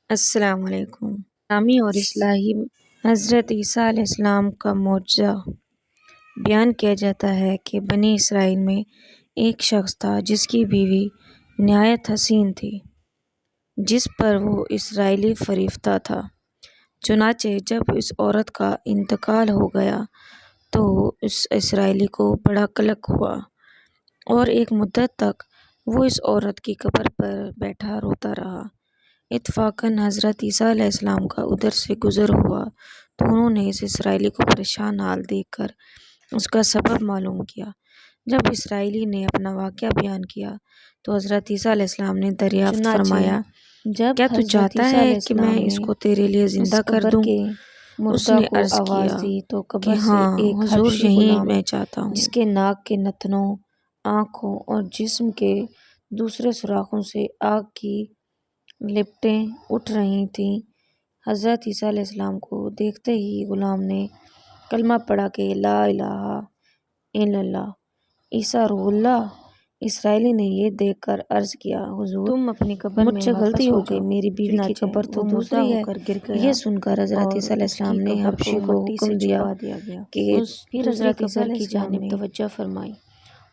السلام علیکم۔ اسلامی اور اصلاحی حضرت عیسیٰ علیہ السلام کا معجزہ بیان کیا جاتا ہے کہ بنی اسرائیل میں ایک شخص تھا جس کی بیوی نہایت حسین تھی، جس پر وہ اسرائیلی فریفتہ تھا۔ چنانچہ جب اس عورت کا انتقال ہو گیا تو اس اسرائیلی کو بڑا قلق ہوا اور ایک مدت تک وہ اس عورت کی قبر پر بیٹھا روتا رہا۔ اتفاقاً حضرت عیسیٰ علیہ السلام کا ادھر سے گزر ہوا تو انہوں نے اس اسرائیلی کو پریشان حال دیکھ کر اس کا سبب معلوم کیا۔ جب اسرائیلی نے اپنا واقعہ بیان کیا تو حضرت عیسیٰ علیہ السلام نے دریافت فرمایا، کیا تو چاہتا ہے کہ میں اس کو تیرے لیے زندہ کر دوں؟ اس نے عرض کیا کہ ہاں حضور، یہی میں چاہتا ہوں۔ جس کے ناک کے نتنوں، آنکھوں اور جسم کے دوسرے سوراخوں سے آگ کی لپٹیں اٹھ رہی تھیں، حضرت عیسیٰ علیہ السلام کو دیکھتے ہی غلام نے کلمہ پڑھا کہ لا الہ الا اللہ عیسیٰ روح اللہ۔ اسرائیلی نے یہ دیکھ کر عرض کیا، حضور تم اپنی قبر مجھ میں سے غلطی ہو گئی، جاؤ۔ میری بیوی کی قبر تو دوسری ہے۔ یہ سن کر حضرت عیسیٰ علیہ السلام نے حبشی کو حکم دیا کہ پھر حضرت عیسیٰ قبر علیہ کی السلام جانب نے توجہ فرمائی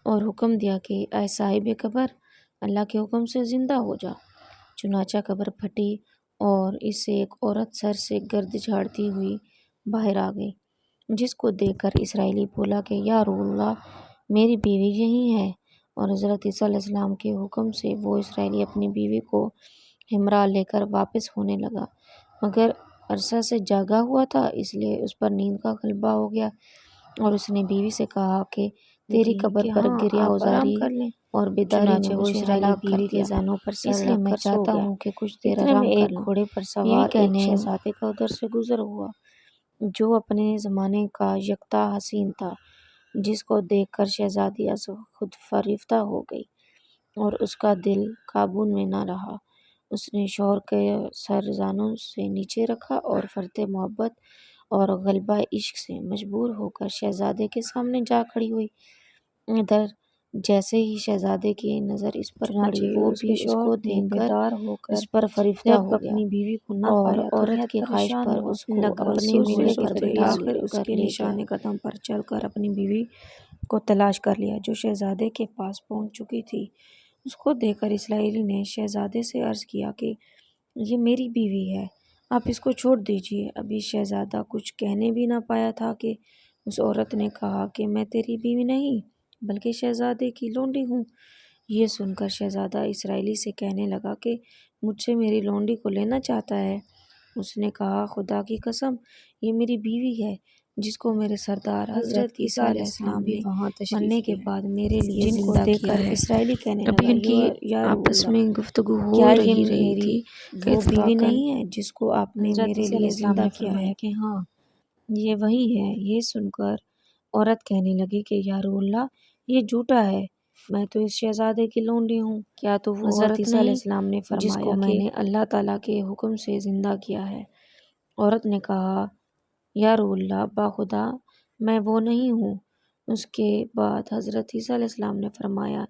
اور حکم دیا کہ اے صاحب قبر، اللہ کے حکم سے زندہ ہو جا۔ چنانچہ قبر پھٹی اور اس سے ایک عورت سر سے گرد جھاڑتی ہوئی باہر آ گئی، جس کو دیکھ کر اسرائیلی بولا کہ یا روح اللہ، میری بیوی یہی ہے۔ اور حضرت عیسیٰ علیہ السلام کے حکم سے وہ اسرائیلی اپنی بیوی کو ہمراہ لے کر واپس ہونے لگا، مگر عرصہ سے جاگا ہوا تھا، اس لیے اس پر نیند کا غلبہ ہو گیا اور اس نے بیوی سے کہا کہ تیری قبر پر گریہ گزاری اور بیداری نے مجھے ہلاک کر دیا، اس لیے میں چاہتا ہوں کہ کچھ دیر آرام کر لوں۔ گھوڑے پر بیوی سوار ایک کہنے شہزادے کا ادھر سے گزر ہوا جو اپنے زمانے کا یکتا حسین تھا، جس کو دیکھ کر شہزادی از خود فریفتہ ہو گئی اور اس کا دل قابو میں نہ رہا۔ اس نے شوہر کے سر زانوں سے نیچے رکھا اور فرط محبت اور غلبہ عشق سے مجبور ہو کر شہزادے کے سامنے جا کھڑی ہوئی۔ ادھر جیسے ہی شہزادے کی نظر اس پر پڑی، وہ بھی اس کو دیکھ کر اس پر فریفتہ ہو گیا اور عورت کی خواہش پر اس کو اپنے گھوڑے پر بٹھا کر لے گیا۔ قدم پر چل کر اپنی بیوی کو تلاش کر لیا جو شہزادے کے پاس پہنچ چکی تھی۔ اس کو دیکھ کر اسرائیلی نے شہزادے سے عرض کیا کہ یہ میری بیوی ہے، آپ اس کو چھوڑ دیجیے۔ ابھی شہزادہ کچھ کہنے بھی نہ پایا تھا کہ اس عورت نے کہا کہ میں تیری بیوی نہیں بلکہ شہزادے کی لونڈی ہوں۔ یہ سن کر شہزادہ اسرائیلی سے کہنے لگا کہ مجھ سے میری لونڈی کو لینا چاہتا ہے۔ اس نے کہا، خدا کی قسم، یہ میری بیوی ہے جس کو میرے سردار حضرت عیسیٰ علیہ السلام نے مرنے کے بعد میرے لیے زندہ کیا ہے۔ اسرائیلی کہنے ابھی ان کی لگا، آپس میں گفتگو ہو کیا یہ رہی میری تھی وہ بیوی نہیں ہے جس کو آپ نے حضرت میرے عیسیٰ علیہ لیے السلام زندہ نے کیا فرمایا ہے؟ کہ ہاں یہ وہی ہے۔ یہ سن کر عورت کہنے لگی کہ یا روح اللہ، یہ جھوٹا ہے، میں تو اس شہزادے کی لونڈی ہوں۔ کیا تو وہ حضرت عورت عیسیٰ علیہ نہیں السلام نے جس فرمایا کو میں کہ نے اللہ تعالیٰ کے حکم سے زندہ کیا ہے۔ عورت نے کہا، یا روح اللہ، باخدا میں وہ نہیں ہوں۔ اس کے بعد حضرت عیسیٰ علیہ السلام نے فرمایا،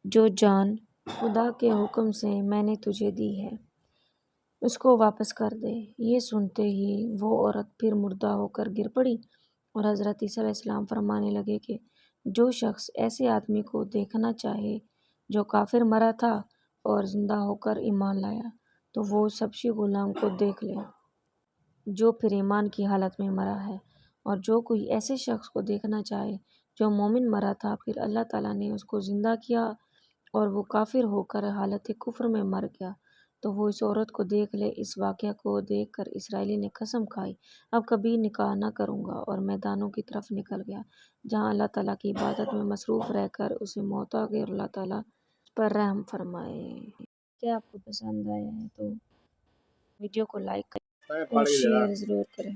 جو جان خدا کے حکم سے میں نے تجھے دی ہے اس کو واپس کر دے۔ یہ سنتے ہی وہ عورت پھر مردہ ہو کر گر پڑی اور حضرت عیسیٰ علیہ السلام فرمانے لگے کہ جو شخص ایسے آدمی کو دیکھنا چاہے جو کافر مرا تھا اور زندہ ہو کر ایمان لایا تو وہ اس حبشی غلام کو دیکھ لے جو پھر ایمان کی حالت میں مرا ہے، اور جو کوئی ایسے شخص کو دیکھنا چاہے جو مومن مرا تھا پھر اللہ تعالیٰ نے اس کو زندہ کیا اور وہ کافر ہو کر حالت کفر میں مر گیا تو وہ اس عورت کو دیکھ لے۔ اس واقعہ کو دیکھ کر اسرائیلی نے قسم کھائی، اب کبھی نکاح نہ کروں گا، اور میدانوں کی طرف نکل گیا جہاں اللہ تعالیٰ کی عبادت میں مصروف رہ کر اسے موت آ گئی اور اللہ تعالیٰ اس پر رحم فرمائے۔ کیا آپ کو پسند آیا ہے تو ویڈیو کو لائک کریں اور شیئر ضرور کریں۔